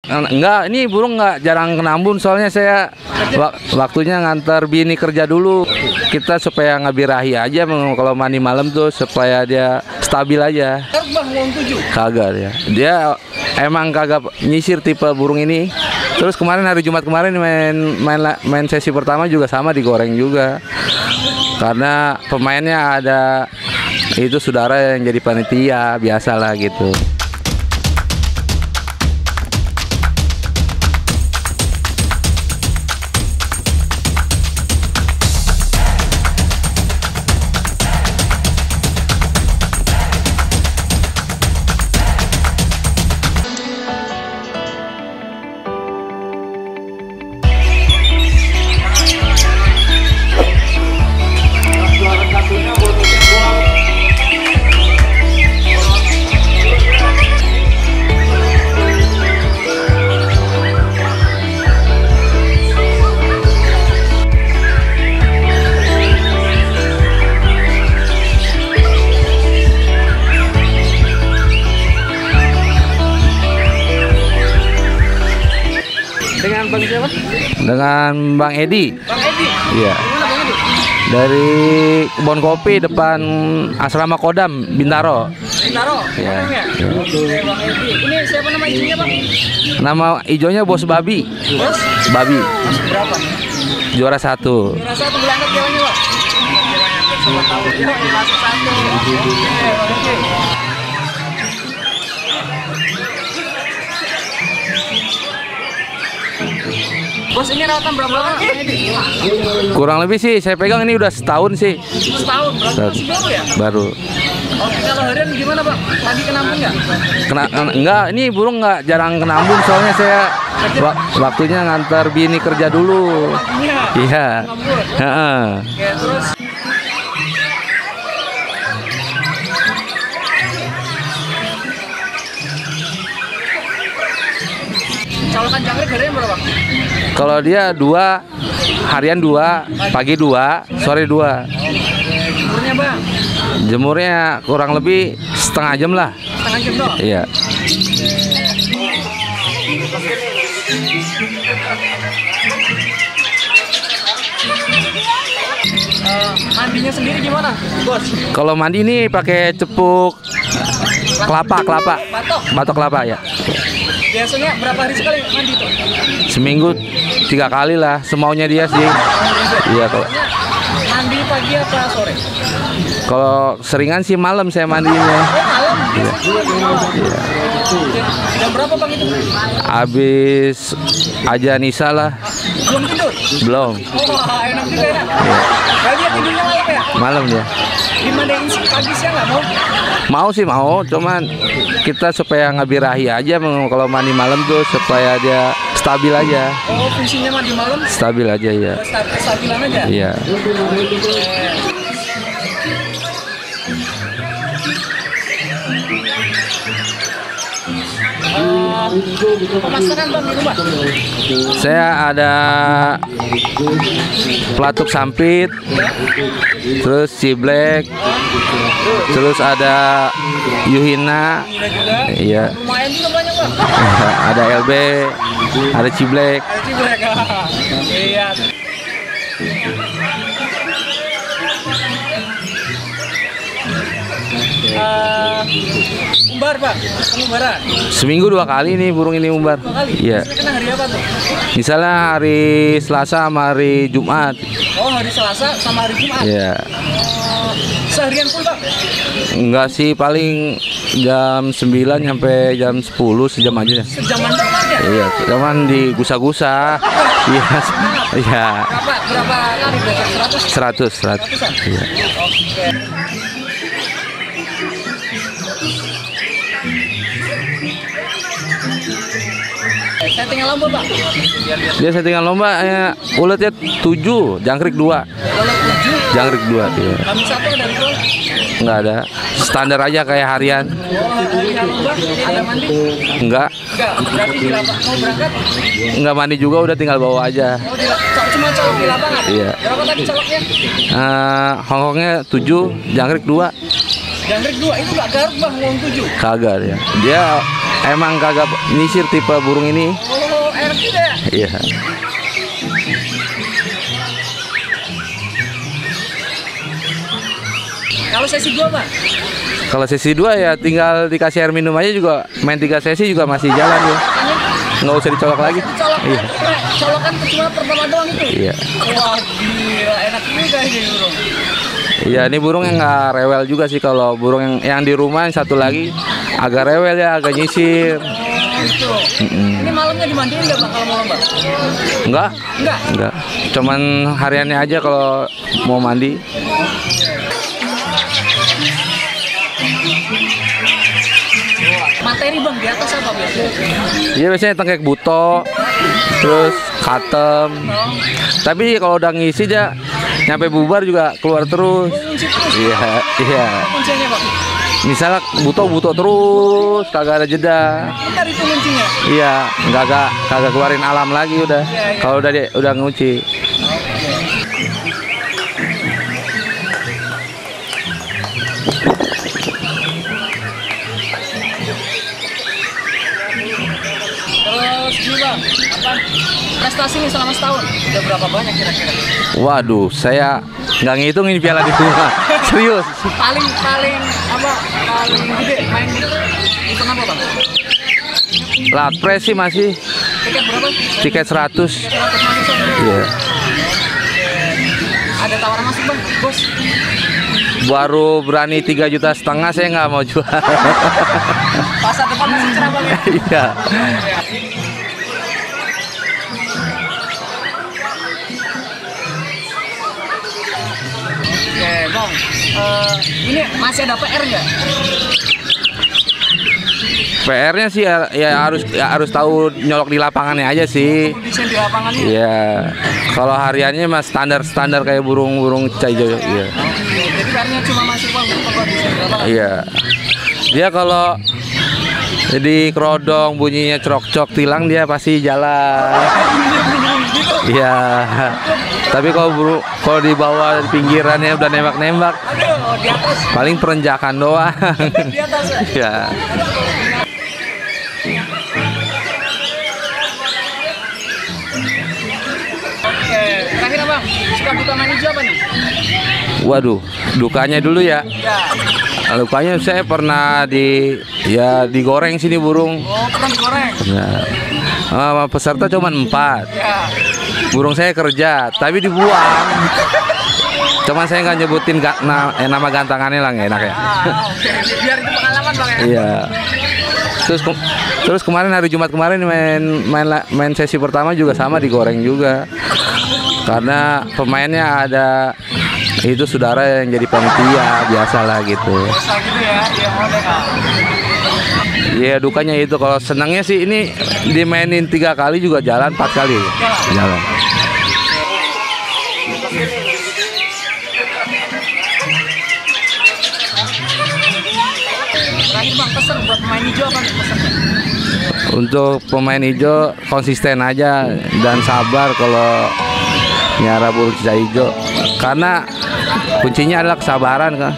Enggak, ini burung nggak jarang kena embun, soalnya saya waktunya ngantar bini kerja dulu. Kita supaya nggak birahi aja kalau mandi malam tuh, supaya dia stabil aja. Kagak ya. Dia emang kagak nyisir tipe burung ini. Terus kemarin hari Jumat kemarin main sesi pertama juga sama, digoreng juga. Karena pemainnya ada itu saudara yang jadi panitia, biasalah gitu. Dengan Bang siapa? Dengan Bang Edi. Bang Edi? Iya. Gimana Bang Edi? Dari kebun kopi depan Asrama Kodam, Bintaro. Bintaro? Iya. Oke, Bang Edi. Ini siapa nama istrinya Bang? Nama hijaunya Bos Babi. Bos? Babi. Masuk berapa? Juara 1. Juara 1 berangkat jalannya Bang? Sama tahu. Ya, masuk 1. Oke, Bang Edi. Bos, ini rawatan berapa lama Bang Edi? Kurang lebih sih saya pegang ini udah setahun sih. Setahun? Berarti masih baru ya? Baru. Oke, kalau harian gimana Bang? Lagi kena embun nggak? Enggak, ini burung nggak jarang kena embun, soalnya saya waktunya ngantar bini kerja dulu. Iya. Heeh. Oke, terus colokan jangkrik harian berapa? Kalau dia 2, harian 2, pagi 2, sore 2. Jemurnya Bang? Jemurnya kurang lebih setengah jam lah. Setengah jam doang? Iya. Mandinya sendiri gimana, Bos? Kalau mandi ini pakai cepuk kelapa. Batok kelapa ya. Biasanya berapa hari sekali mandi tuh? Seminggu 3 kali lah, semaunya dia sih. Iya kalau. Mandi pagi apa sore? Kalau seringan sih malam saya mandinya. Malam? Iya. Jam berapa Bang itu? Habis aja Nisa lah. Belum tidur? Belum. Wah, enak juga ya. Berarti ya tidurnya malam ya? Malam ya. Dimandiin pagi siang nggak mau? Mau sih mau, cuman kita supaya nggak birahi aja kalau mandi malam tuh, supaya dia stabil aja. Oh, fungsinya mandi malam? Stabil aja ya. Stabilan aja? Iya. Pemasaran Bang di rumah? Saya ada pelatuk sampit, terus ciblek, terus ada yuhina, iya. Lumayan juga banyak Bang. Ada LB, ada ciblek. Ada ciblek. Iya. Umbar Pak, umbaran. Seminggu 2 kali nih burung ini umbar. 2 kali? Iya. Kena hari apa tuh? Misalnya hari Selasa sama hari Jumat. Oh, hari Selasa sama hari Jumat? Iya. Seharian full Bang? Enggak sih, paling jam 9 sampai jam 10, sejam aja. Sejaman doang ya? Iya, cuman di gusa-gusa. Iya. Iya. Berapa kali belajar? 100. Iya. Oke. Settingan lomba Bang? Dia settingan lomba uletnya 7, jangkrik 2. Kalau 7? Jangkrik 2 iya. Kami 1 ada dua? Enggak ada. Standar aja kayak harian. Oh, hari lomba ada mandi? Enggak. Berarti di lapangan mau berangkat? Enggak mandi juga, udah tinggal bawa aja. Oh, cuma colok di lapangan? Iya. Berapa tadi coloknya? Hongkongnya 7, jangkrik 2. Jangkrik 2 itu nggak garuk Bang, ngomong 7? Kagak ya. Dia emang kagak nyisir tipe burung ini. Oh, enak juga ya. Iya. Kalau sesi 2 Bang? Kalau sesi 2 ya tinggal dikasih air minum aja juga, main 3 sesi juga masih jalan ya. Nggak usah dicolok lagi. Colok, Iya. colokan cuma pertama doang itu? Iya. Wah gila, enak juga ini burung. Iya, ini burung yang nggak rewel juga sih. Kalau burung yang di rumah yang satu lagi agak rewel ya, agak nyisir. Oh gitu. Ini malamnya dimandiin nggak Bang kalau malam Bang? Enggak, Enggak? enggak. Cuman hariannya aja kalau mau mandi. Materi Bang di atas apa biasanya? Iya, biasanya tengkek buto, terus katem. Tapi kalau udah ngisi aja nyampe bubar juga keluar terus. Kunci terus? Iya, iya. Kuncinya Bang? Misalnya buto terus, kagak ada jeda. Bentar itu kuncinya? Iya, kagak keluarin alam lagi udah. Iya. Kalau udah ngunci. Terus ini Bang, apa prestasinya selama setahun? Udah berapa banyak kira-kira? Waduh, saya nggak ngitungin piala di rumah. Serius. Paling apa? Paling gede main event apa Bang? Latpres sih masih Tiket berapa? tiket 100. 100 masuk. Iya. Ada tawaran masuk Bang, bos? Baru berani 3,5 juta saya nggak mau jual. Pasar depan masih cerah Bang ya? Iya. Oke Bang, ini masih ada PR nggak? PR-nya sih ya harus tahu nyolok di lapangannya aja sih. Desain di lapangannya? Iya. Kalau hariannya mas standar kayak burung caijo. Iya. Jadi PR-nya cuma masih Bang untuk desain di lapangan? Iya. Dia kalau di kerodong bunyinya crok-crok tilang dia pasti jalan. Iya. Tapi kalau di bawah di pinggirannya udah nembak-nembak, Aduh, di atas. paling perenjakan doang. Di atas ya? Iya. Oke, terakhir Bang, suka duka main hijau apa nih? Waduh, dukanya dulu ya. Ya. Dukanya saya pernah digoreng sini burung. Oh, pernah digoreng? Nah, sama peserta cuma 4. Ya. Burung saya kerja, tapi dibuang. Cuman saya nggak nyebutin nama gantangannya lah, nggak enak ya. Oke, biar itu pengalaman Bang ya? Iya. Terus kemarin hari Jumat kemarin main sesi pertama juga sama digoreng juga. Karena pemainnya ada itu saudara yang jadi panitia biasalah gitu. Biasa gitu ya, dia mau deh Kak. Iya, dukanya itu. Kalau senangnya sih ini dimainin 3 kali juga jalan, 4 kali jalan. Terakhir Bang, pesan buat pemain hijau apa nih pesannya? Untuk pemain hijau konsisten aja dan sabar kalau nyara burung cicak hijau. Karena kuncinya adalah kesabaran kan.